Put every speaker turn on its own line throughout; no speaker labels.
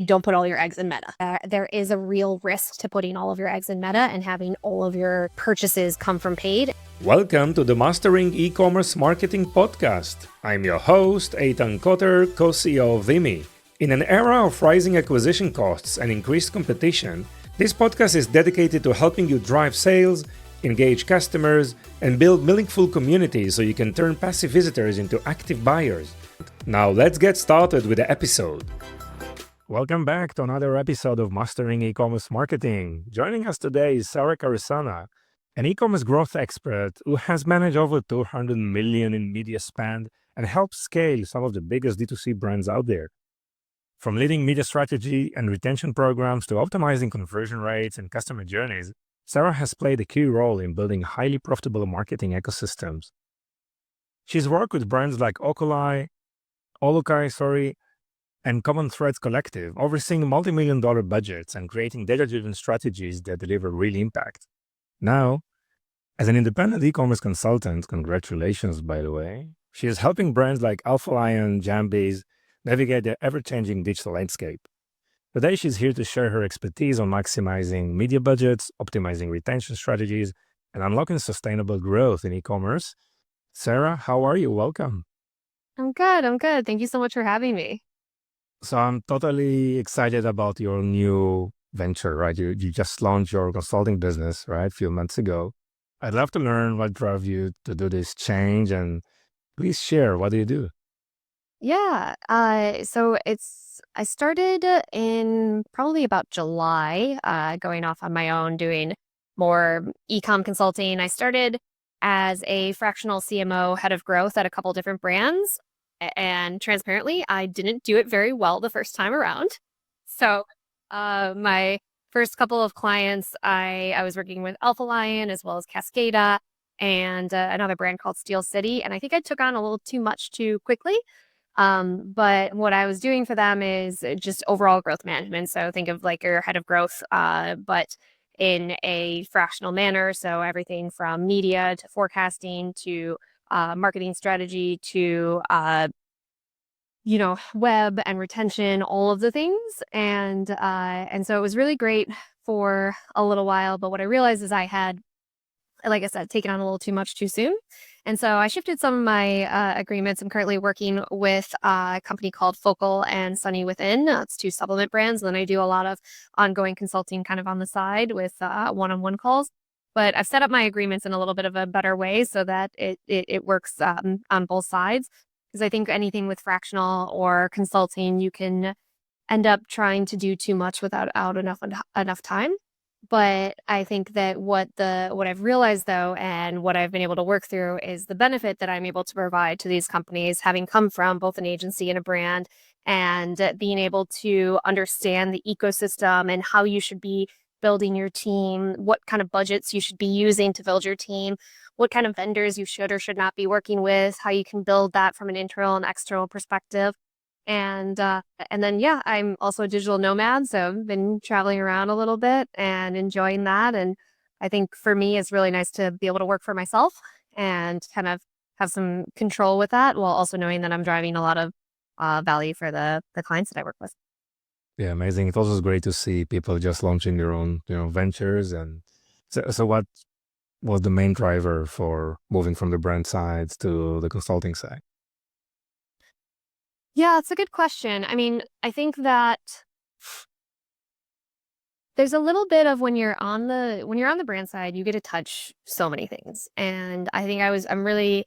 you don't put all your eggs in Meta. There is a real risk to putting all of your eggs in Meta and having all of your purchases come from paid.
Welcome to the Mastering E-commerce Marketing Podcast. I'm your host, Eitan Koter, co-CEO of Vimy. In an era of rising acquisition costs and increased competition, this podcast is dedicated to helping you drive sales, engage customers, and build meaningful communities so you can turn passive visitors into active buyers. Now let's get started with the episode. Welcome back to another episode of Mastering E-commerce Marketing. Joining us today is Sarah Carusona, an e-commerce growth expert who has managed over 200 million in media spend and helped scale some of the biggest D2C brands out there. From leading media strategy and retention programs to optimizing conversion rates and customer journeys, Sarah has played a key role in building highly profitable marketing ecosystems. She's worked with brands like OluKai, and Common Threads Collective, overseeing multi-million-dollar budgets and creating data-driven strategies that deliver real impact. Now, as an independent e-commerce consultant, congratulations, by the way, she is helping brands like Alpha Lion, Jambies navigate the ever-changing digital landscape. Today, she's here to share her expertise on maximizing media budgets, optimizing retention strategies, and unlocking sustainable growth in e-commerce. Sarah, how are you? Welcome.
I'm good. Thank you so much for having me.
So I'm totally excited about your new venture, right? You just launched your consulting business, right? A few months ago. I'd love to learn what drove you to do this change, and please share, what do you do?
Yeah. So I started in probably about July, going off on my own, doing more e-com consulting. I started as a fractional CMO head of growth at a couple different brands. And transparently, I didn't do it very well the first time around. So my first couple of clients, I was working with Alpha Lion as well as Cascada and another brand called Steel City. And I think I took on a little too much too quickly. But what I was doing for them is just overall growth management. So think of like your head of growth, but in a fractional manner. So everything from media to forecasting to marketing strategy to web and retention, all of the things. And so it was really great for a little while. But what I realized is I had, like I said, taken on a little too much too soon. And so I shifted some of my agreements. I'm currently working with a company called Focal and Sunny Within. It's two supplement brands. And then I do a lot of ongoing consulting kind of on the side with one-on-one calls. But I've set up my agreements in a little bit of a better way so that it works on both sides. Because I think anything with fractional or consulting, you can end up trying to do too much without enough time. But I think that what I've realized though, and what I've been able to work through is the benefit that I'm able to provide to these companies, having come from both an agency and a brand, and being able to understand the ecosystem and how you should be building your team, what kind of budgets you should be using to build your team, what kind of vendors you should or should not be working with, how you can build that from an internal and external perspective. And then, yeah, I'm also a digital nomad. So I've been traveling around a little bit and enjoying that. And I think for me, it's really nice to be able to work for myself and kind of have some control with that while also knowing that I'm driving a lot of value for the clients that I work with.
Yeah, amazing. It's also great to see people just launching their own, ventures. And so what was the main driver for moving from the brand side to the consulting side?
Yeah, it's a good question. I mean, I think that there's a little bit of when you're on the brand side, you get to touch so many things. And I think I'm really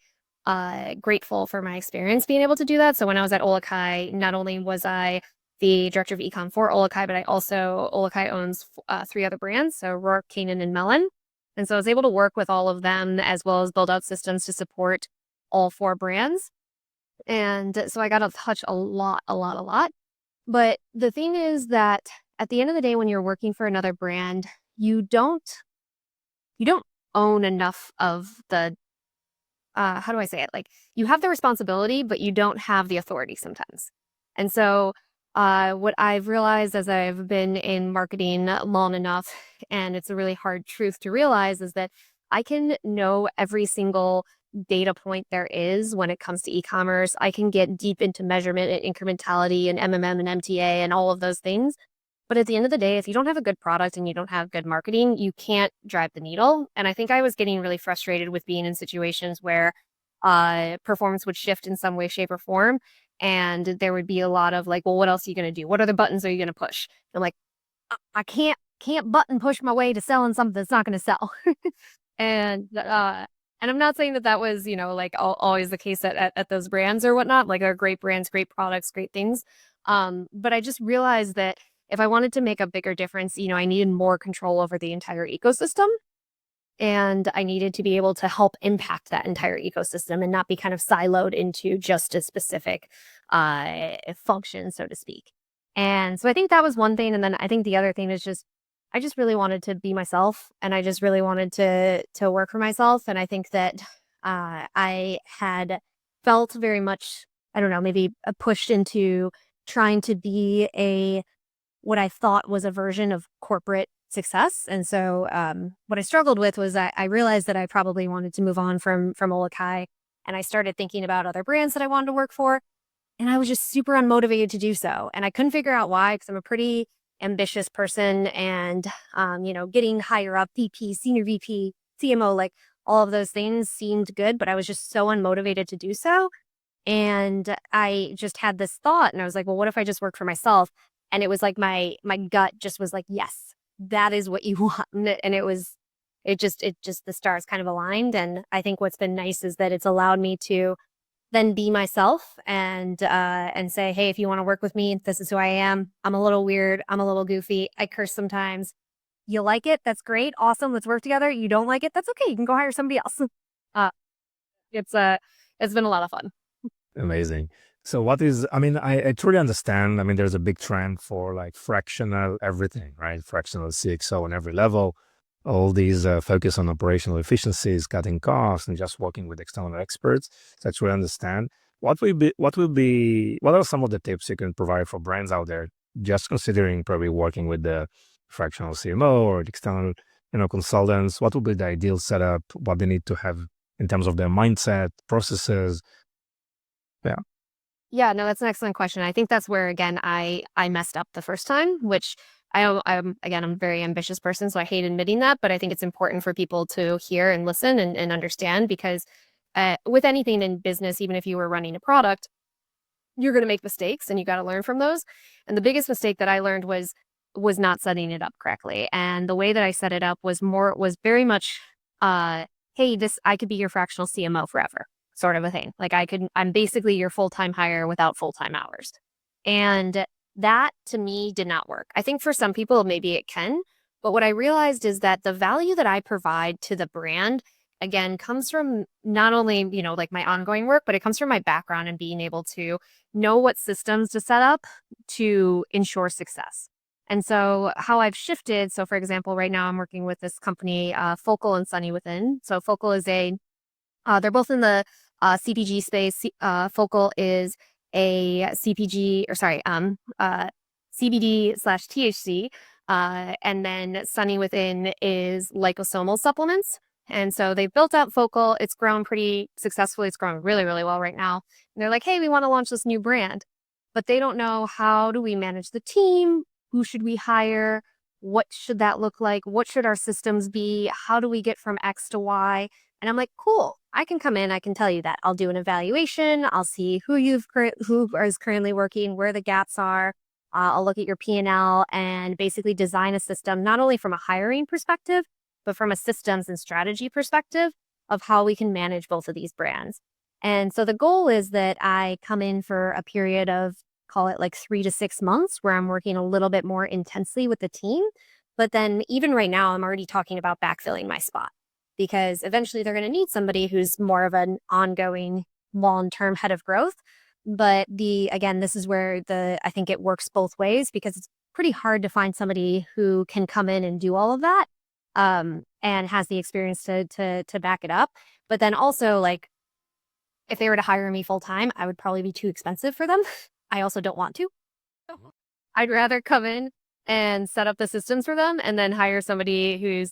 grateful for my experience being able to do that. So when I was at OluKai, not only was I the director of ecom for OluKai, but OluKai owns 3 other brands, so Rourke, Kanan, and Melon. And so I was able to work with all of them as well as build out systems to support all 4 brands. And so I got to touch a lot. But the thing is that at the end of the day, when you're working for another brand, you don't own enough of the, how do I say it? Like, you have the responsibility, but you don't have the authority sometimes. And so what I've realized as I've been in marketing long enough, and it's a really hard truth to realize, is that I can know every single data point there is when it comes to e-commerce. I can get deep into measurement and incrementality and MMM and MTA and all of those things. But at the end of the day, if you don't have a good product and you don't have good marketing, you can't drive the needle. And I think I was getting really frustrated with being in situations where performance would shift in some way, shape, or form. And there would be a lot of like, well, what else are you going to do? What other buttons are you going to push? I'm like, I can't button push my way to selling something that's not going to sell. And I'm not saying that that was, like always the case at those brands or whatnot. Like they're great brands, great products, great things. But I just realized that if I wanted to make a bigger difference, I needed more control over the entire ecosystem. And I needed to be able to help impact that entire ecosystem and not be kind of siloed into just a specific function, so to speak. And so I think that was one thing. And then I think the other thing is just I just really wanted to be myself, and I just really wanted to work for myself. And I think that I had felt very much, I don't know, maybe pushed into trying to be what I thought was a version of corporate success. And so what I struggled with was I realized that I probably wanted to move on from OluKai, and I started thinking about other brands that I wanted to work for. And I was just super unmotivated to do so. And I couldn't figure out why, because I'm a pretty ambitious person, and getting higher up, VP, senior VP, CMO, like all of those things seemed good, but I was just so unmotivated to do so. And I just had this thought, and I was like, well, what if I just work for myself? And it was like my gut just was like, yes, that is what you want. And it just the stars kind of aligned. And I think what's been nice is that it's allowed me to then be myself and say, hey, if you want to work with me, this is who I am. I'm a little weird. I'm a little goofy. I curse sometimes. You like it? That's great. Awesome. Let's work together. You don't like it? That's okay. You can go hire somebody else. Uh, it's been a lot of fun.
Amazing. So what is, I mean, I truly understand. I mean, there's a big trend for like fractional everything, right? Fractional CXO on every level. All these focus on operational efficiencies, cutting costs, and just working with external experts. So I truly understand. What are some of the tips you can provide for brands out there, just considering probably working with the fractional CMO or the external, consultants? What would be the ideal setup? What they need to have in terms of their mindset, processes? Yeah.
Yeah, no, that's an excellent question. I think that's where, again, I messed up the first time, which I'm a very ambitious person, so I hate admitting that, but I think it's important for people to hear and listen and understand, because with anything in business, even if you were running a product, you're going to make mistakes and you got to learn from those. And the biggest mistake that I learned was not setting it up correctly. And the way that I set it up was very much, hey, I could be your fractional CMO forever, sort of a thing. Like I'm basically your full-time hire without full-time hours. And that to me did not work. I think for some people, maybe it can, but what I realized is that the value that I provide to the brand, again, comes from not only, like my ongoing work, but it comes from my background and being able to know what systems to set up to ensure success. And so how I've shifted, so for example, right now I'm working with this company, Focal and Sunny Within. So Focal is they're both in the CPG space. Focal is a CPG, or sorry, CBD/THC. And then Sunny Within is liposomal supplements. And so they've built out Focal. It's grown pretty successfully. It's growing really, really well right now. And they're like, hey, we want to launch this new brand. But they don't know, how do we manage the team? Who should we hire? What should that look like? What should our systems be? How do we get from X to Y? And I'm like, cool, I can come in, I can tell you that. I'll do an evaluation. I'll see who is currently working, where the gaps are. I'll look at your P&L and basically design a system, not only from a hiring perspective, but from a systems and strategy perspective of how we can manage both of these brands. And so the goal is that I come in for a period of, call it like 3 to 6 months, where I'm working a little bit more intensely with the team. But then even right now, I'm already talking about backfilling my spot, because eventually they're going to need somebody who's more of an ongoing long-term head of growth. But this is where I think it works both ways, because it's pretty hard to find somebody who can come in and do all of that, and has the experience to back it up. But then also, like, if they were to hire me full time, I would probably be too expensive for them. I also don't want to. I'd rather come in and set up the systems for them and then hire somebody who's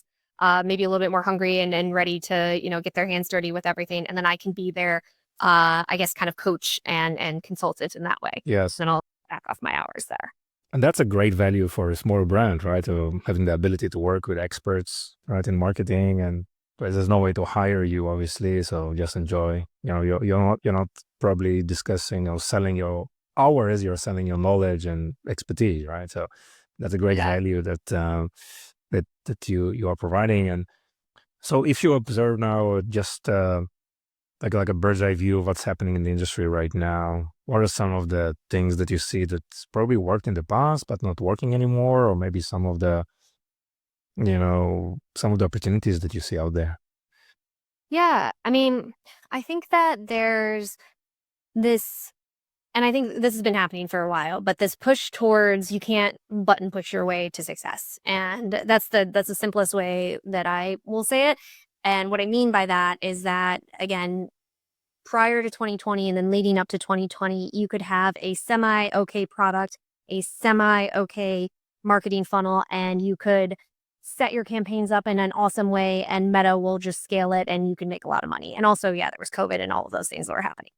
maybe a little bit more hungry and ready to, get their hands dirty with everything. And then I can be their, I guess, kind of coach and consultant in that way.
Yes.
Then I'll back off my hours there.
And that's a great value for a small brand, right? Having the ability to work with experts, right, in marketing, and there's no way to hire you, obviously. So just enjoy. You're not probably discussing or selling your hours. You're selling your knowledge and expertise, right? So that's a great value that you are providing. And so if you observe now, just like a bird's eye view of what's happening in the industry right now, what are some of the things that you see that's probably worked in the past but not working anymore, or maybe some of the opportunities that you see out there?
Yeah. I mean, I think that there's this, and I think this has been happening for a while, but this push towards you can't button push your way to success. And that's the simplest way that I will say it. And what I mean by that is that, again, prior to 2020 and then leading up to 2020, you could have a semi-okay product, a semi-okay marketing funnel, and you could set your campaigns up in an awesome way, and Meta will just scale it and you can make a lot of money. And also, yeah, there was COVID and all of those things that were happening.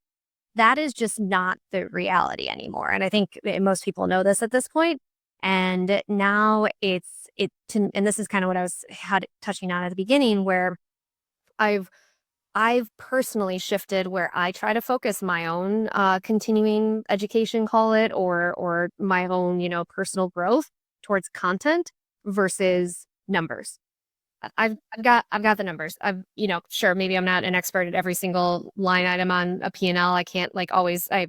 That is just not the reality anymore. And I think most people know this at this point. And now and this is kind of what I was touching on at the beginning, where I've personally shifted where I try to focus my own continuing education, call it, or my own, personal growth towards content versus numbers. I've got the numbers. Sure, maybe I'm not an expert at every single line item on a P&L. I can't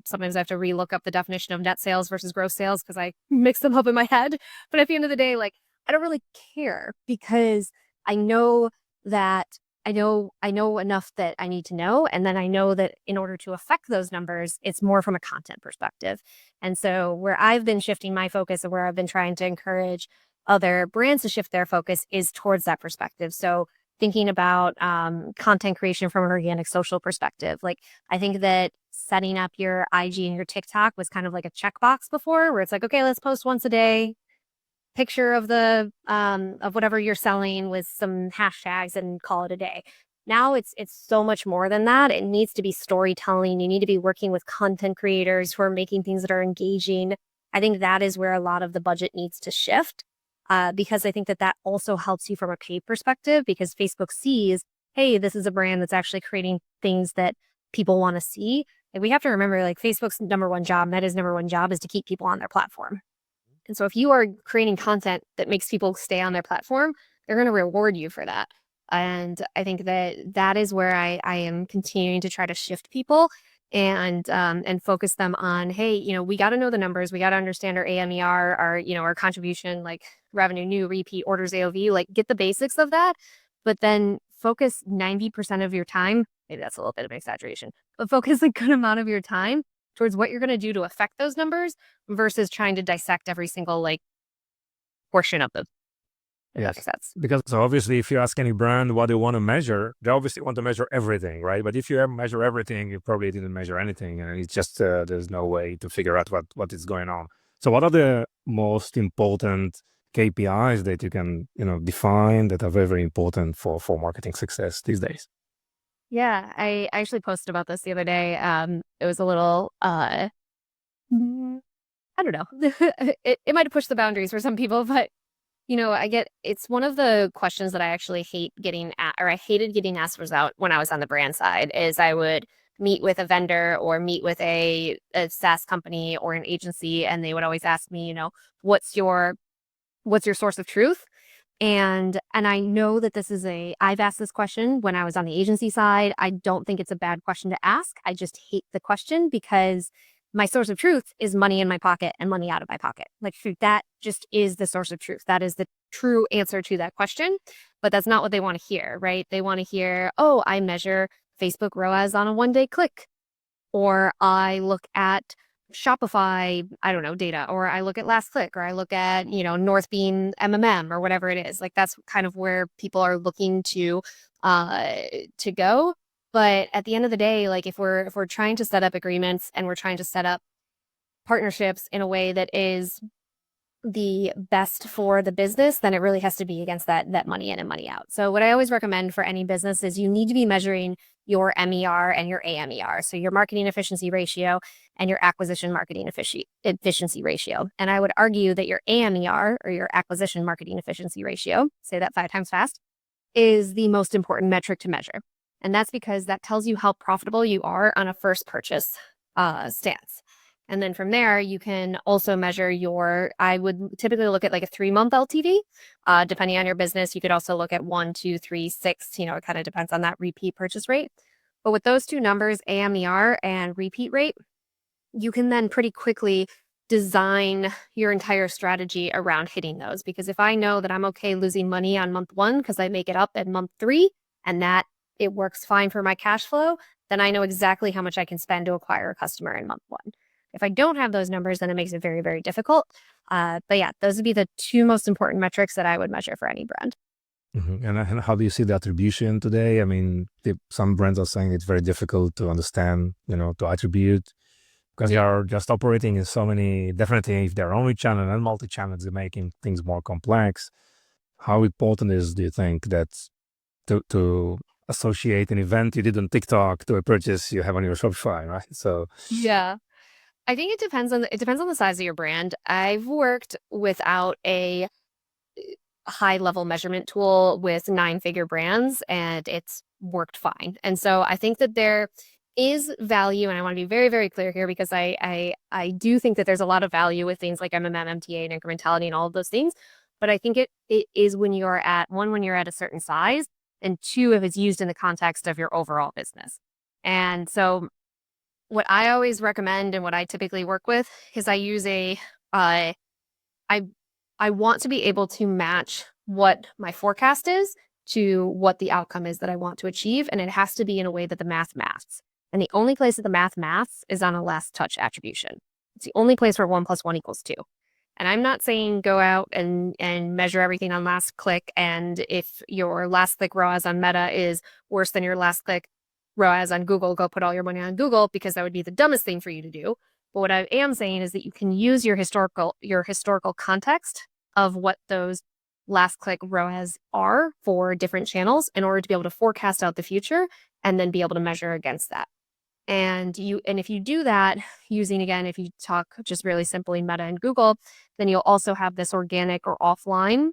sometimes I have to relook up the definition of net sales versus gross sales because I mix them up in my head. But at the end of the day, I don't really care, because I know that I know enough that I need to know. And then I know that in order to affect those numbers, it's more from a content perspective. And so where I've been shifting my focus and where I've been trying to encourage other brands to shift their focus is towards that perspective. So thinking about content creation from an organic social perspective. I think that setting up your IG and your TikTok was kind of like a checkbox before, where it's like, okay, let's post once a day, picture of the of whatever you're selling with some hashtags and call it a day. Now it's so much more than that. It needs to be storytelling. You need to be working with content creators who are making things that are engaging. I think that is where a lot of the budget needs to shift. Because I think that also helps you from a paid perspective, because Facebook sees, hey, this is a brand that's actually creating things that people want to see. And we have to remember, Facebook's number one job, Meta's number one job, is to keep people on their platform. And so if you are creating content that makes people stay on their platform, they're going to reward you for that. And I think that is where I am continuing to try to shift people and focus them on, hey, we got to know the numbers. We got to understand our AMER, our contribution, revenue, new, repeat, orders, AOV, get the basics of that, but then focus 90% of your time. Maybe that's a little bit of an exaggeration, but focus a good amount of your time towards what you're going to do to affect those numbers versus trying to dissect every single portion of them.
Yes, because obviously if you ask any brand what they want to measure, they obviously want to measure everything, right? But if you measure everything, you probably didn't measure anything, and it's just there's no way to figure out what is going on. So what are the most important KPIs that you can define that are very, very important for marketing success these days?
Yeah, I actually posted about this the other day. It was a little I don't know. it might have pushed the boundaries for some people, but it's one of the questions that I actually hate getting or I hated getting asked when I was on the brand side, is I would meet with a vendor or meet with a SaaS company or an agency, and they would always ask me, what's your source of truth? And I know that I've asked this question when I was on the agency side. I don't think it's a bad question to ask. I just hate the question, because my source of truth is money in my pocket and money out of my pocket. That just is the source of truth. That is the true answer to that question. But that's not what they want to hear, right? They want to hear, oh, I measure Facebook ROAS on a 1-day click, or I look at Shopify, I don't know, data, or I look at last click, or I look at, Northbeam MMM, or whatever it is. That's kind of where people are looking to go. But at the end of the day, if we're trying to set up agreements and we're trying to set up partnerships in a way that is the best for the business, then it really has to be against that money in and money out. So what I always recommend for any business is you need to be measuring your MER and your AMER. So your marketing efficiency ratio and your acquisition marketing efficiency ratio. And I would argue that your AMER, or your acquisition marketing efficiency ratio, say that 5 times fast, is the most important metric to measure. And that's because that tells you how profitable you are on a first purchase stance. And then from there, you can also measure I would typically look at like a 3-month LTV. Depending on your business, you could also look at 1, 2, 3, 6, it kind of depends on that repeat purchase rate. But with those two numbers, AMER and repeat rate, you can then pretty quickly design your entire strategy around hitting those. Because if I know that I'm okay losing money on month 1 because I make it up at month 3 and that it works fine for my cash flow, then I know exactly how much I can spend to acquire a customer in month 1. If I don't have those numbers, then it makes it very, very difficult. But yeah, those would be the 2 most important metrics that I would measure for any brand.
And how do you see the attribution today? I mean, some brands are saying it's very difficult to understand, to attribute, because they are just operating in so many, definitely if they're omni-channel and multi-channel, they're making things more complex. How important do you think, that to associate an event you did on TikTok to a purchase you have on your Shopify, right? So
Yeah. I think it depends on the size of your brand. I've worked without a high level measurement tool with 9-figure brands, and it's worked fine. And so I think that there is value, and I want to be very, very clear here, because I do think that there's a lot of value with things like MMM, MTA, and incrementality and all of those things. But I think it is when you're at a certain size, and 2, if it's used in the context of your overall business. And so what I always recommend and what I typically work with is I use I want to be able to match what my forecast is to what the outcome is that I want to achieve. And it has to be in a way that the math maths. And the only place that the math maths is on a last touch attribution. It's the only place where 1 + 1 = 2. And I'm not saying go out and measure everything on last click. And if your last click ROAS on Meta is worse than your last click ROAS on Google, go put all your money on Google, because that would be the dumbest thing for you to do. But what I am saying is that you can use your historical context of what those last click ROAS are for different channels in order to be able to forecast out the future and then be able to measure against that. And if you do that using, again, if you talk just really simply Meta and Google, then you'll also have this organic or offline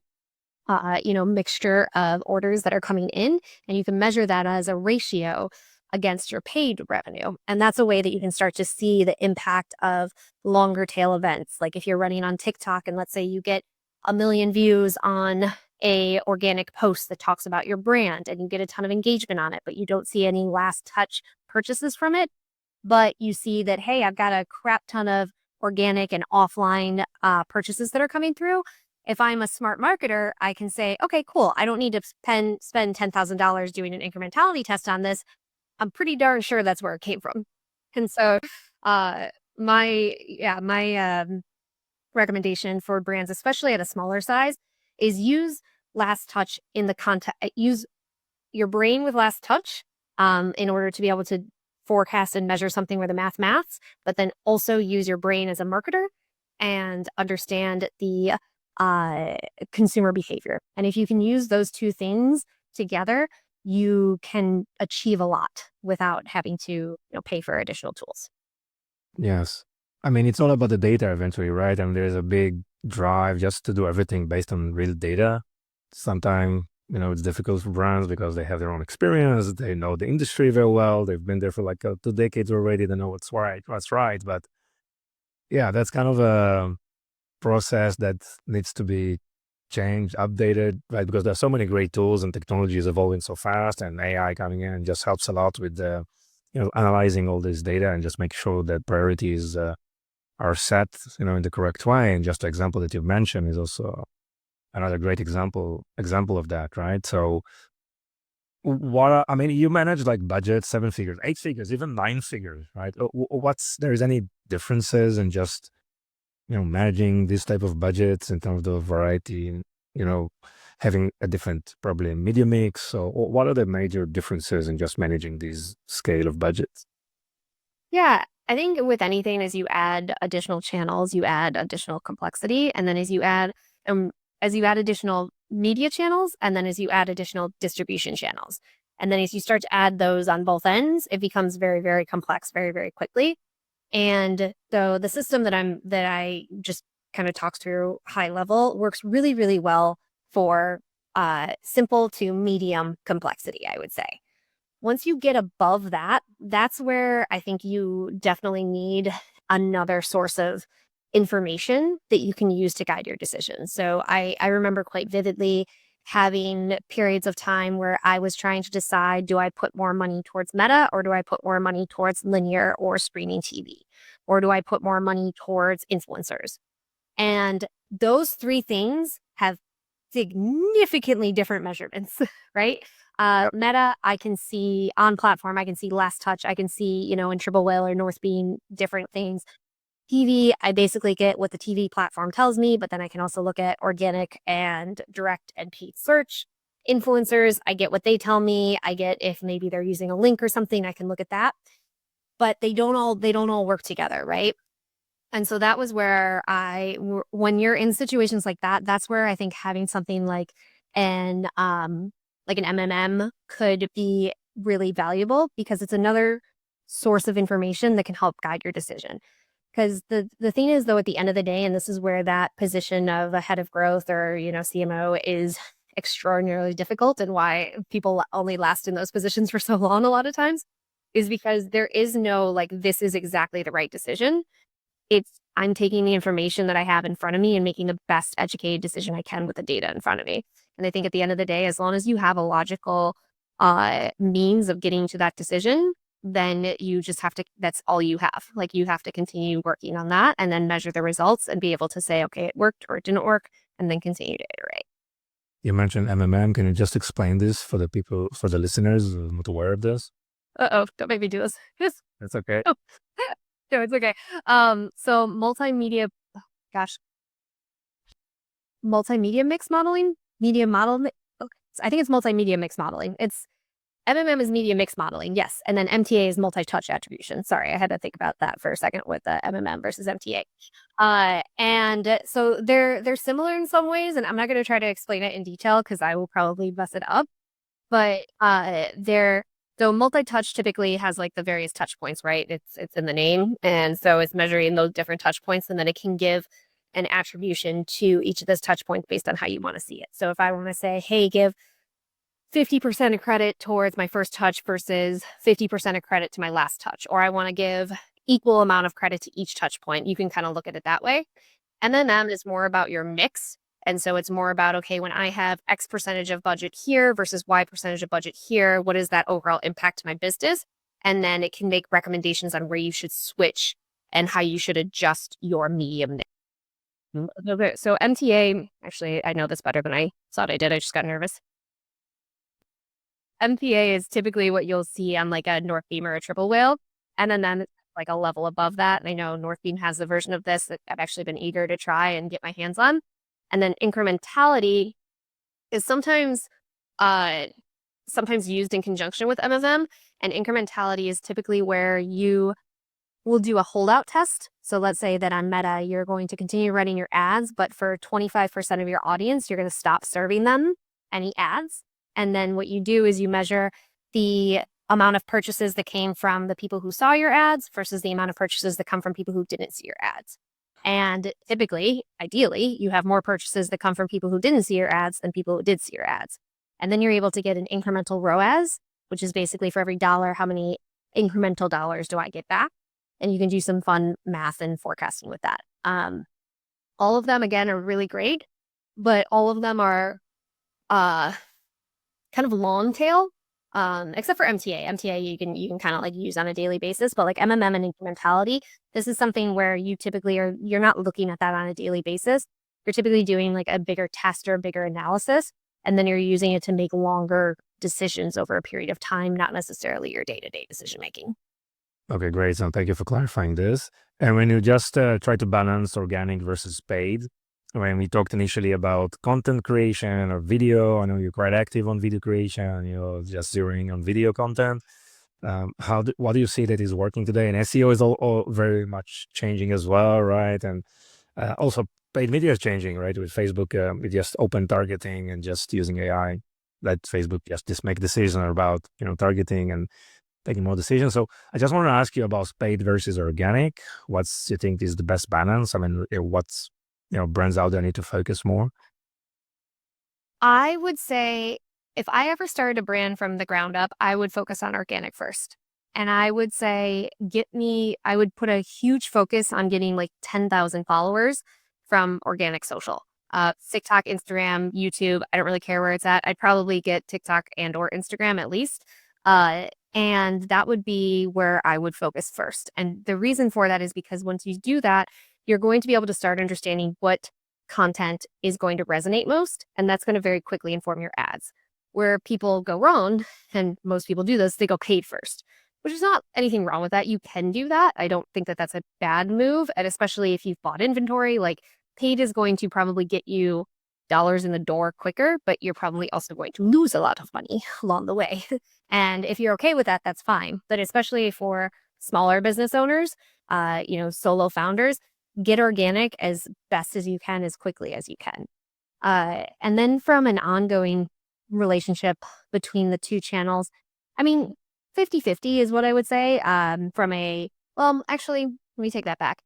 mixture of orders that are coming in, and you can measure that as a ratio against your paid revenue. And that's a way that you can start to see the impact of longer tail events. Like if you're running on TikTok and let's say you get 1 million views on a organic post that talks about your brand and you get a ton of engagement on it, but you don't see any last touch purchases from it, but you see that, hey, I've got a crap ton of organic and offline purchases that are coming through. If I'm a smart marketer, I can say, okay, cool. I don't need to spend $10,000 doing an incrementality test on this. I'm pretty darn sure that's where it came from. And so my recommendation for brands, especially at a smaller size, is use last touch in the context, use your brain with last touch in order to be able to forecast and measure something where the maths, but then also use your brain as a marketer and understand the consumer behavior. And if you can use those 2 things together, you can achieve a lot without having to pay for additional tools.
yes, I mean, it's all about the data eventually, right? And there's a big drive just to do everything based on real data. Sometimes, it's difficult for brands because they have their own experience. They know the industry very well. They've been there for like 2 decades already. They know what's right. But yeah, that's kind of a process that needs to be changed, updated, right? Because there's so many great tools and technologies evolving so fast, and AI coming in and just helps a lot with analyzing all this data and just make sure that priorities are set, in the correct way. And just the example that you mentioned is also another great example of that, right? So you manage like budget 7 figures, 8 figures, even 9 figures, right? There's any differences in just, managing this type of budgets in terms of variety, having a different probably media mix? So what are the major differences in just managing these scale of budgets?
Yeah, I think with anything, as you add additional channels, you add additional complexity, and then as you add additional media channels, and then as you add additional distribution channels, and then as you start to add those on both ends, it becomes very, very complex, very, very quickly. And so the system that I just kind of talked through high level works really, really well for simple to medium complexity, I would say. Once you get above that, that's where I think you definitely need another source of information that you can use to guide your decisions. So I remember quite vividly having periods of time where I was trying to decide, do I put more money towards Meta, or do I put more money towards linear or streaming TV? Or do I put more money towards influencers? And those three things have significantly different measurements, right? Meta, I can see on platform, I can see last touch, I can see, in Triple Whale or North Beam, different things. TV, I basically get what the TV platform tells me, but then I can also look at organic and direct and paid search. Influencers, I get what they tell me. I get if maybe they're using a link or something, I can look at that. But they don't all work together, right? And so that was where when you're in situations like that, that's where I think having something like an MMM could be really valuable, because it's another source of information that can help guide your decision. Because the thing is, though, at the end of the day, and this is where that position of a head of growth or, CMO is extraordinarily difficult, and why people only last in those positions for so long a lot of times, is because there is no like, this is exactly the right decision. I'm taking the information that I have in front of me and making the best educated decision I can with the data in front of me. And I think at the end of the day, as long as you have a logical means of getting to that decision, then you just have to, that's all you have. Like, you have to continue working on that and then measure the results and be able to say, okay, it worked or it didn't work, and then continue to iterate.
You mentioned MMM. Can you just explain this for the listeners who are not aware of this?
Uh-oh, don't make me do this.
That's okay.
Oh, no, it's okay. So multimedia, gosh, multimedia mix modeling, media model. Okay. I think it's multimedia mix modeling. It's MMM is media mix modeling, yes, and then MTA is multi-touch attribution. Sorry, I had to think about that for a second with the MMM versus MTA. And so they're similar in some ways, and I'm not going to try to explain it in detail because I will probably mess it up. But they're so multi-touch typically has like the various touch points, right? It's in the name, and so it's measuring those different touch points, and then it can give an attribution to each of those touch points based on how you want to see it. So if I want to say, hey, give 50% of credit towards my first touch versus 50% of credit to my last touch, or I want to give equal amount of credit to each touch point, you can kind of look at it that way. And then M is more about your mix. And so it's more about, okay, when I have X percentage of budget here versus Y percentage of budget here, what is that overall impact to my business? And then it can make recommendations on where you should switch and how you should adjust your medium mix. Okay, so MTA, actually, I know this better than I thought I did. I just got nervous. MTA is typically what you'll see on like a North Beam or a Triple Whale. And then like a level above that. And I know North Beam has a version of this that I've actually been eager to try and get my hands on. And then incrementality is sometimes used in conjunction with MFM. And incrementality is typically where you will do a holdout test. So let's say that on Meta, you're going to continue running your ads, but for 25% of your audience, you're going to stop serving them any ads. And then what you do is you measure the amount of purchases that came from the people who saw your ads versus the amount of purchases that come from people who didn't see your ads. And typically, ideally, you have more purchases that come from people who didn't see your ads than people who did see your ads. And then you're able to get an incremental ROAS, which is basically for every dollar, how many incremental dollars do I get back? And you can do some fun math and forecasting with that. All of them, again, are really great, but all of them are kind of long tail, except for MTA. MTA you can kind of like use on a daily basis, but like MMM and incrementality, this is something where you're not looking at that on a daily basis. You're typically doing like a bigger test or a bigger analysis, and then you're using it to make longer decisions over a period of time, not necessarily your day-to-day decision making.
Okay, great. So thank you for clarifying this. And when you just try to balance organic versus paid, when we talked initially about content creation or video, I know you're quite active on video creation, just zeroing on video content. What do you see that is working today? And SEO is all very much changing as well, right? And also paid media is changing, right? With Facebook, with just open targeting and just using AI, let Facebook just make decisions about targeting and taking more decisions. So I just want to ask you about paid versus organic. What's you think is the best balance? I mean, what's brands out there need to focus more?
I would say if I ever started a brand from the ground up, I would focus on organic first. And I would say, I would put a huge focus on getting like 10,000 followers from organic social. TikTok, Instagram, YouTube, I don't really care where it's at. I'd probably get TikTok and or Instagram at least. And that would be where I would focus first. And the reason for that is because once you do that, you're going to be able to start understanding what content is going to resonate most, and that's going to very quickly inform your ads. Where people go wrong, and most people do this, they go paid first, which is not anything wrong with that. You can do that. I don't think that that's a bad move, and especially if you've bought inventory, like paid is going to probably get you dollars in the door quicker, but you're probably also going to lose a lot of money along the way. And if you're okay with that, that's fine. But especially for smaller business owners, solo founders, get organic as best as you can, as quickly as you can. And then from an ongoing relationship between the two channels, I mean, 50-50 is what I would say. Actually, let me take that back.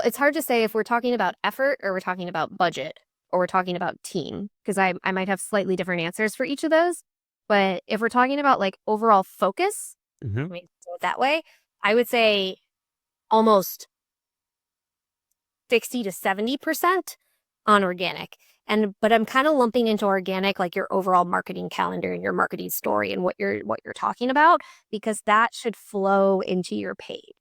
It's hard to say if we're talking about effort or we're talking about budget or we're talking about team, because I might have slightly different answers for each of those. But if we're talking about like overall focus, let me do it that way, I would say almost 60 to 70% on organic. But I'm kind of lumping into organic like your overall marketing calendar and your marketing story and what you're talking about, because that should flow into your paid.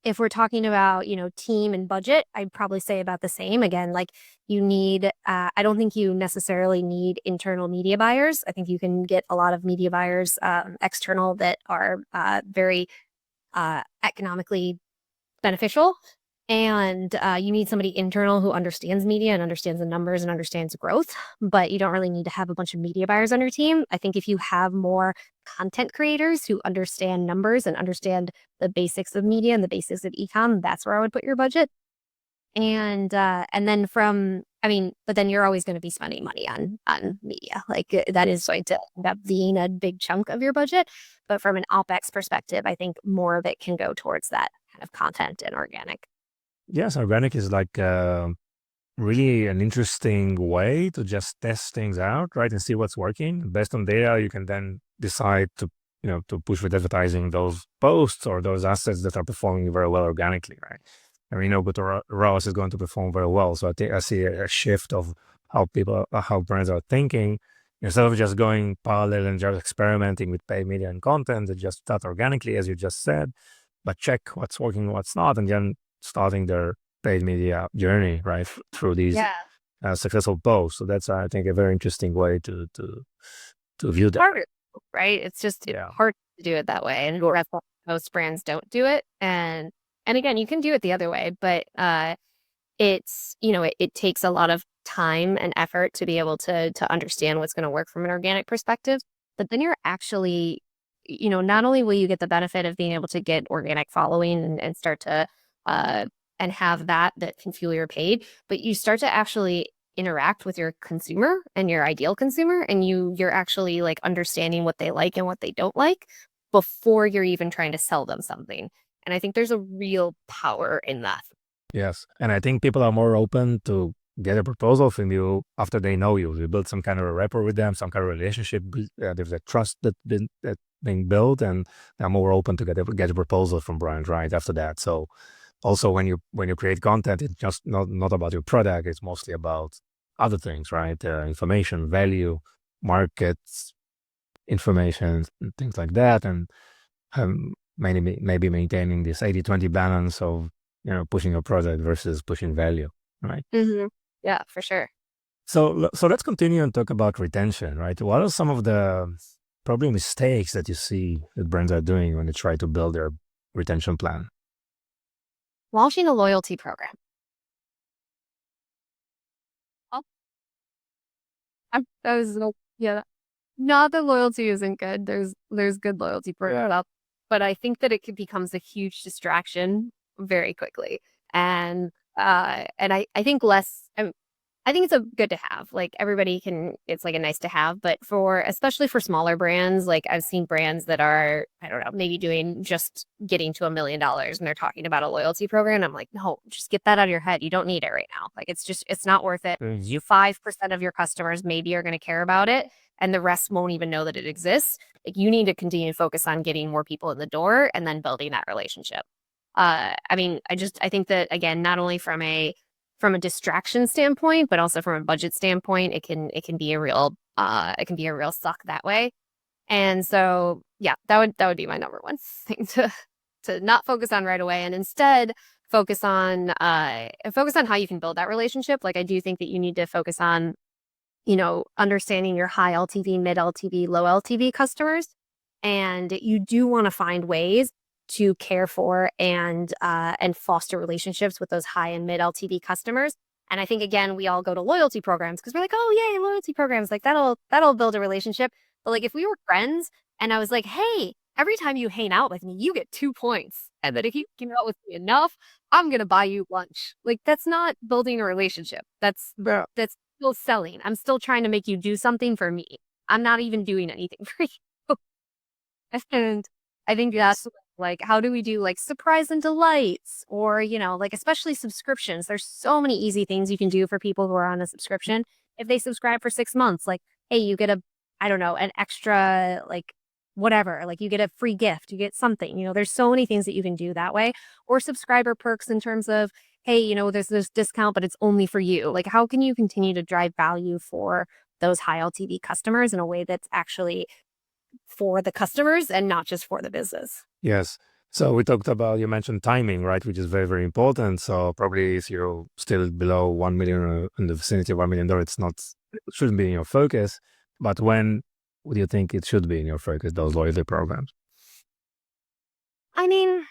If we're talking about, team and budget, I'd probably say about the same. Again, like you need, I don't think you necessarily need internal media buyers. I think you can get a lot of media buyers external that are very economically beneficial. And you need somebody internal who understands media and understands the numbers and understands growth, but you don't really need to have a bunch of media buyers on your team. I think if you have more content creators who understand numbers and understand the basics of media and the basics of ecom, that's where I would put your budget. And then but then you're always going to be spending money on media. Like that is going to end up being a big chunk of your budget. But from an OpEx perspective, I think more of it can go towards that kind of content and organic.
Yes, organic is like really an interesting way to just test things out, right, and see what's working. Based on data, you can then decide to push with advertising those posts or those assets that are performing very well organically, right? And we know, but ROAS is going to perform very well. So I see a shift of how brands are thinking. Instead of just going parallel and just experimenting with paid media and content, they just start organically, as you just said, but check what's working, what's not, and then starting their paid media journey, right, through these successful posts. So that's, I think, a very interesting way to view that.
Harder, right? It's just hard to do it that way, and most brands don't do it. And again, you can do it the other way, but it's it takes a lot of time and effort to be able to understand what's going to work from an organic perspective. But then you're actually, not only will you get the benefit of being able to get organic following and start to and have that can fuel your paid, but you start to actually interact with your consumer and your ideal consumer, and you're actually like understanding what they like and what they don't like before you're even trying to sell them something. And I think there's a real power in that.
Yes. And I think people are more open to get a proposal from you after they know you. You build some kind of a rapport with them, some kind of relationship. There's a trust that's being built, and they're more open to get a proposal from brands right after that. So also when you create content, it's just not about your product. It's mostly about other things, right? Information, value, markets, information, and things like that. And maybe maintaining this 80-20 balance of, pushing your product versus pushing value, right?
Mm-hmm. Yeah, for sure.
So let's continue and talk about retention, right? What are some of the probably mistakes that you see that brands are doing when they try to build their retention plan?
Launching a loyalty program. Oh, Not that loyalty isn't good. There's good loyalty programs up, but I think that becomes a huge distraction very quickly. And I think less I think it's a good to have. Like everybody can it's like a nice to have, but for especially for smaller brands, like I've seen brands that are, I don't know, maybe doing just getting to $1 million and they're talking about a loyalty program. I'm like, no, just get that out of your head. You don't need it right now. Like it's not worth it. You 5% of your customers maybe are going to care about it and the rest won't even know that it exists. Like you need to continue to focus on getting more people in the door and then building that relationship. I mean, I think that again, not only from a distraction standpoint, but also from a budget standpoint, it can be a real suck that way. And so yeah, that would be my number one thing to not focus on right away and instead focus on how you can build that relationship. Like I do think that you need to focus on, understanding your high LTV, mid LTV, low LTV customers. And you do want to find ways to care for and foster relationships with those high and mid LTV customers. And I think again, we all go to loyalty programs because we're like, oh yay, loyalty programs, like that'll build a relationship. But like if we were friends and I was like, hey, every time you hang out with me, you get 2 points. And then if you hang out with me enough, I'm gonna buy you lunch. Like that's not building a relationship. That's still selling. I'm still trying to make you do something for me. I'm not even doing anything for you. And I think that's like, how do we do like surprise and delights or, like especially subscriptions? There's so many easy things you can do for people who are on a subscription. If they subscribe for 6 months, like, hey, you get I don't know, an extra, like whatever, like you get a free gift, you get something, there's so many things that you can do that way. Or subscriber perks in terms of, hey, there's this discount, but it's only for you. Like, how can you continue to drive value for those high LTV customers in a way that's actually for the customers and not just for the business?
Yes. So we talked about, you mentioned timing, right? Which is very, very important. So probably if you're still below 1 million or in the vicinity of $1 million, it shouldn't be in your focus. But when would you think it should be in your focus, those loyalty programs?
I mean,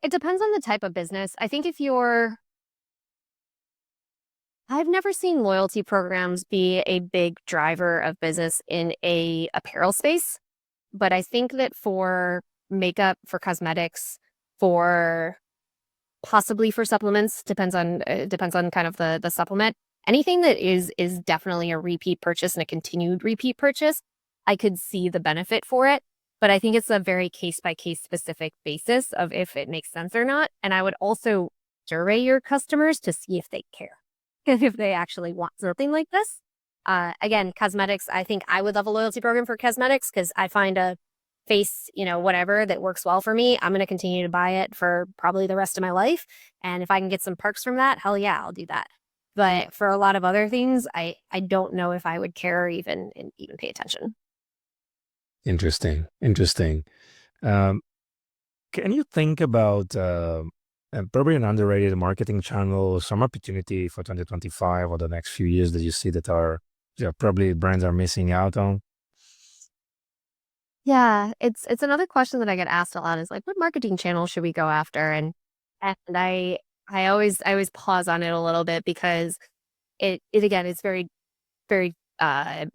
it depends on the type of business. I think I've never seen loyalty programs be a big driver of business in a apparel space, but I think that for makeup, for cosmetics, for possibly for supplements, depends on kind of the supplement. Anything that is definitely a repeat purchase and a continued repeat purchase, I could see the benefit for it. But I think it's a very case by case specific basis of if it makes sense or not. And I would also survey your customers to see if they care and if they actually want something like this. Again, cosmetics, I think I would love a loyalty program for cosmetics because I find a face, whatever that works well for me. I'm going to continue to buy it for probably the rest of my life. And if I can get some perks from that, hell yeah, I'll do that. But for a lot of other things, I don't know if I would care or even pay attention.
Interesting. Interesting. Um, can you think about probably an underrated marketing channel, some opportunity for 2025 or the next few years that you see that are probably brands are missing out on?
Yeah, it's another question that I get asked a lot is like, what marketing channel should we go after? And I always pause on it a little bit because it again it's very uh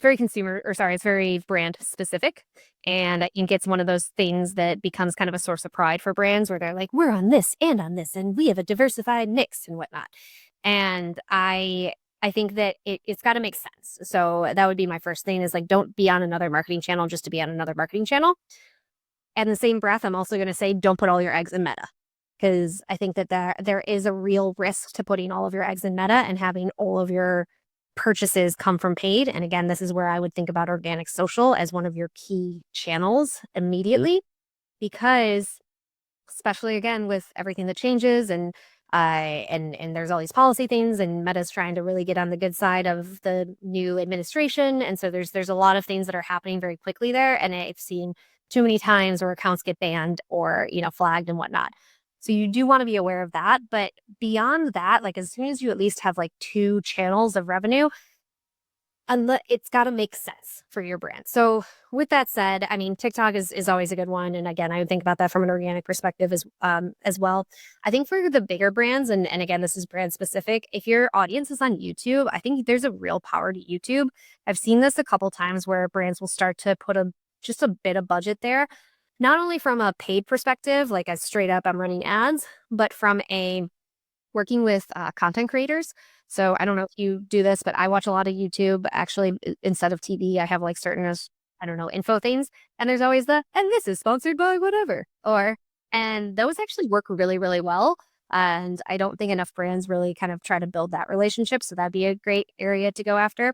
very consumer or sorry, it's very brand specific. And I think it's one of those things that becomes kind of a source of pride for brands where they're like, we're on this, and we have a diversified mix and whatnot. And I think that it's got to make sense. So that would be my first thing is like, don't be on another marketing channel just to be on another marketing channel. And in the same breath, I'm also going to say, don't put all your eggs in Meta. Because I think that there is a real risk to putting all of your eggs in Meta and having all of your purchases come from paid. And again, this is where I would think about organic social as one of your key channels immediately, because especially again with everything that changes and there's all these policy things and Meta's trying to really get on the good side of the new administration. And so there's a lot of things that are happening very quickly there. And I've seen too many times where accounts get banned or, flagged and whatnot. So you do want to be aware of that. But beyond that, like as soon as you at least have like 2 channels of revenue, It's got to make sense for your brand. So with that said, I mean, TikTok is always a good one. And again, I would think about that from an organic perspective as well. I think for the bigger brands, and again, this is brand specific, if your audience is on YouTube, I think there's a real power to YouTube. I've seen this a couple times where brands will start to put just a bit of budget there, not only from a paid perspective, like as straight up I'm running ads, but from a working with content creators. So I don't know if you do this, but I watch a lot of YouTube. Actually, instead of TV, I have like certain, I don't know, info things. And there's always and this is sponsored by whatever. And those actually work really, really well. And I don't think enough brands really kind of try to build that relationship. So that'd be a great area to go after.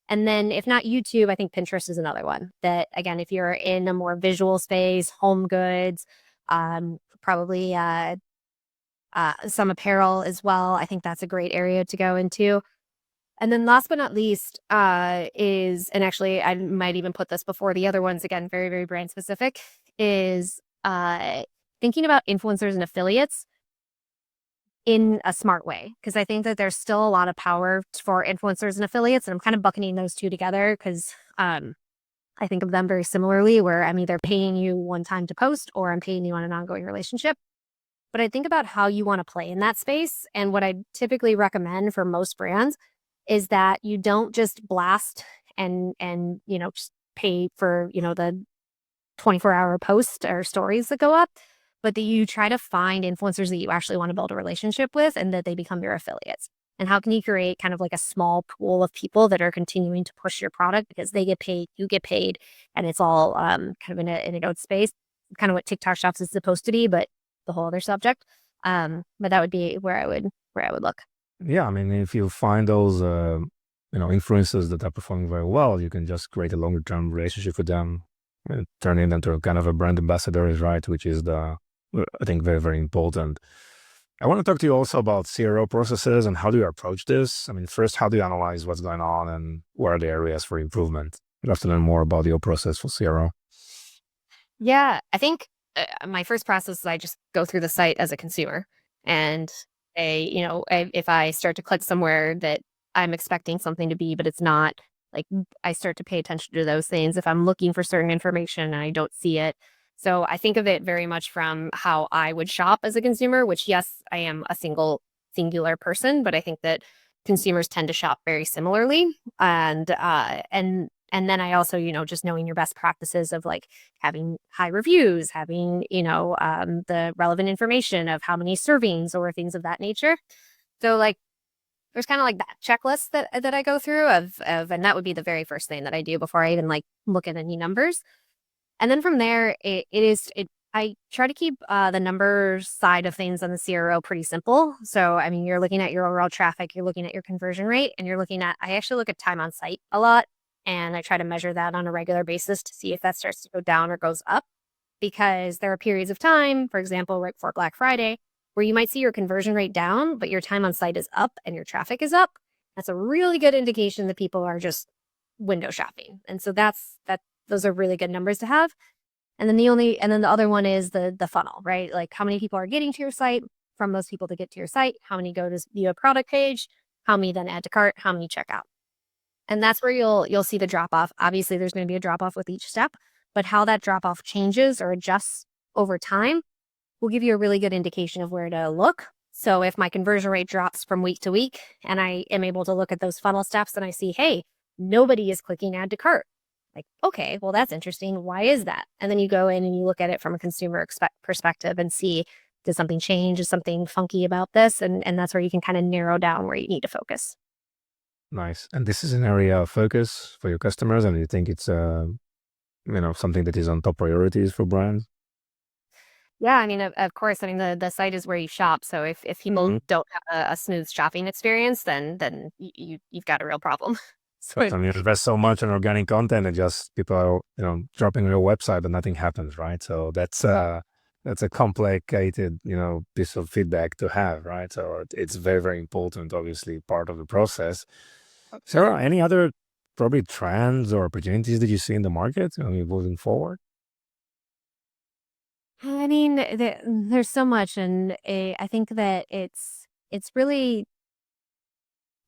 And then if not YouTube, I think Pinterest is another one that, again, if you're in a more visual space, home goods, probably some apparel as well. I think that's a great area to go into. And then last but not least and actually I might even put this before the other ones, again, very, very brand specific, is thinking about influencers and affiliates in a smart way. Because I think that there's still a lot of power for influencers and affiliates. And I'm kind of bucketing those two together because I think of them very similarly, where I'm either paying you one time to post or I'm paying you on an ongoing relationship. But I think about how you want to play in that space. And what I typically recommend for most brands is that you don't just blast and just pay for, the 24-hour post or stories that go up, but that you try to find influencers that you actually want to build a relationship with and that they become your affiliates. And how can you create kind of like a small pool of people that are continuing to push your product because they get paid, you get paid, and it's all kind of in a good space, kind of what TikTok Shops is supposed to be, but the whole other subject. But that would be where I would look.
Yeah, I mean, if you find those, influencers that are performing very well, you can just create a longer term relationship with them, turn it into kind of a brand ambassador, right? Which is I think, very, very important. I want to talk to you also about CRO processes and how do you approach this? I mean, first, how do you analyze what's going on and where are the areas for improvement? I'd love to learn more about your process for CRO.
Yeah, I think my first process is I just go through the site as a consumer, and if I start to click somewhere that I'm expecting something to be, but it's not, like I start to pay attention to those things. If I'm looking for certain information and I don't see it, so I think of it very much from how I would shop as a consumer. Which, yes, I am a singular person, but I think that consumers tend to shop very similarly, and then I also, just knowing your best practices of like having high reviews, having, the relevant information of how many servings or things of that nature. So like, there's kind of like that checklist that I go through and that would be the very first thing that I do before I even like look at any numbers. And then from there, I try to keep the numbers side of things on the CRO pretty simple. So, I mean, you're looking at your overall traffic, you're looking at your conversion rate, and I actually look at time on site a lot. And I try to measure that on a regular basis to see if that starts to go down or goes up. Because there are periods of time, for example, right before Black Friday, where you might see your conversion rate down, but your time on site is up and your traffic is up. That's a really good indication that people are just window shopping. And so those are really good numbers to have. And then the other one is the funnel, right? Like how many people are getting to your site, from those people to get to your site, how many go to view a product page, how many then add to cart, how many check out. And that's where you'll see the drop off. Obviously, there's going to be a drop off with each step, but how that drop off changes or adjusts over time will give you a really good indication of where to look. So if my conversion rate drops from week to week and I am able to look at those funnel steps and I see, hey, nobody is clicking add to cart. Like, okay, well, that's interesting. Why is that? And then you go in and you look at it from a consumer perspective and see, did something change? Is something funky about this? And that's where you can kind of narrow down where you need to focus.
Nice. And this is an area of focus for your customers, and you think it's something that is on top priorities for brands?
Yeah, I mean, of course, I mean, the site is where you shop. So if people don't have a smooth shopping experience, then you've got a real problem. So
I mean, invest so much in organic content and just people are, dropping on your website, but nothing happens, right? So that's a complicated, piece of feedback to have, right? So it's very, very important, obviously, part of the process. Sarah, any other probably trends or opportunities that you see in the market, moving forward?
I mean, there's so much, and I think that it's really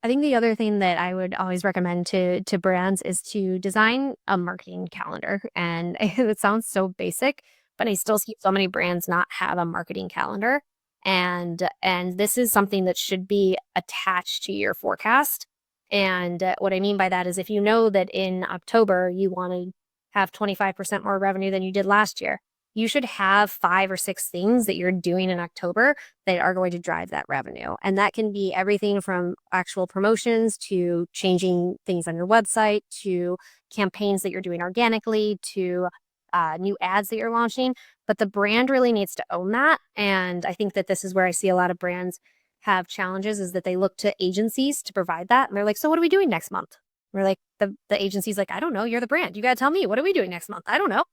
I think the other thing that I would always recommend to brands is to design a marketing calendar. And it sounds so basic, but I still see so many brands not have a marketing calendar. And this is something that should be attached to your forecast. And what I mean by that is if you know that in October you want to have 25% more revenue than you did last year, you should have 5 or 6 things that you're doing in October that are going to drive that revenue. And that can be everything from actual promotions to changing things on your website to campaigns that you're doing organically to new ads that you're launching. But the brand really needs to own that. And I think that this is where I see a lot of brands have challenges is that they look to agencies to provide that. And they're like, so what are we doing next month? We're like, the agency's like, I don't know. You're the brand. You got to tell me, what are we doing next month? I don't know.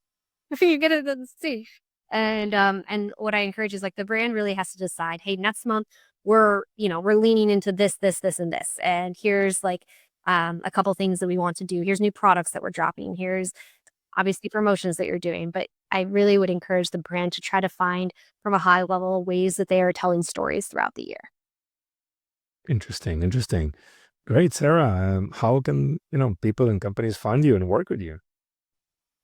You get it and see. And what I encourage is like the brand really has to decide, hey, next month we're leaning into this, and this. And here's like a couple things that we want to do. Here's new products that we're dropping. Here's obviously promotions that you're doing. But I really would encourage the brand to try to find from a high level ways that they are telling stories throughout the year.
Interesting. Great, Sarah. How can people and companies find you and work with you?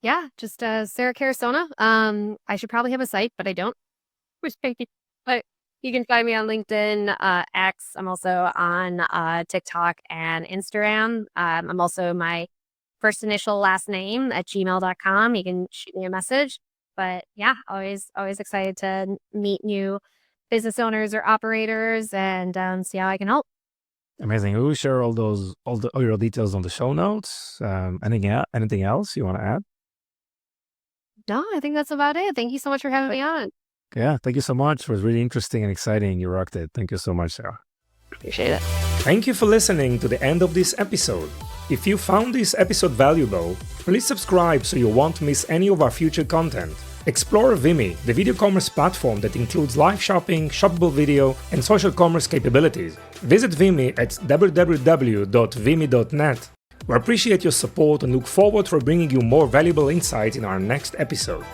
Yeah, just Sarah Carusona. I should probably have a site, but I don't. But you can find me on LinkedIn, X. I'm also on TikTok and Instagram. I'm also my first initial last name at gmail.com. You can shoot me a message. But yeah, always excited to meet new business owners or operators and see how I can help.
Amazing. We will share all your details on the show notes. Anything else you want to add?
No, I think that's about it. Thank you so much for having me on.
Yeah, thank you so much. It was really interesting and exciting. You rocked it. Thank you so much, Sarah.
Appreciate it.
Thank you for listening to the end of this episode. If you found this episode valuable, please subscribe so you won't miss any of our future content. Explore Vimy, the video commerce platform that includes live shopping, shoppable video, and social commerce capabilities. Visit Vimy at www.vimy.net. We appreciate your support and look forward for bringing you more valuable insights in our next episode.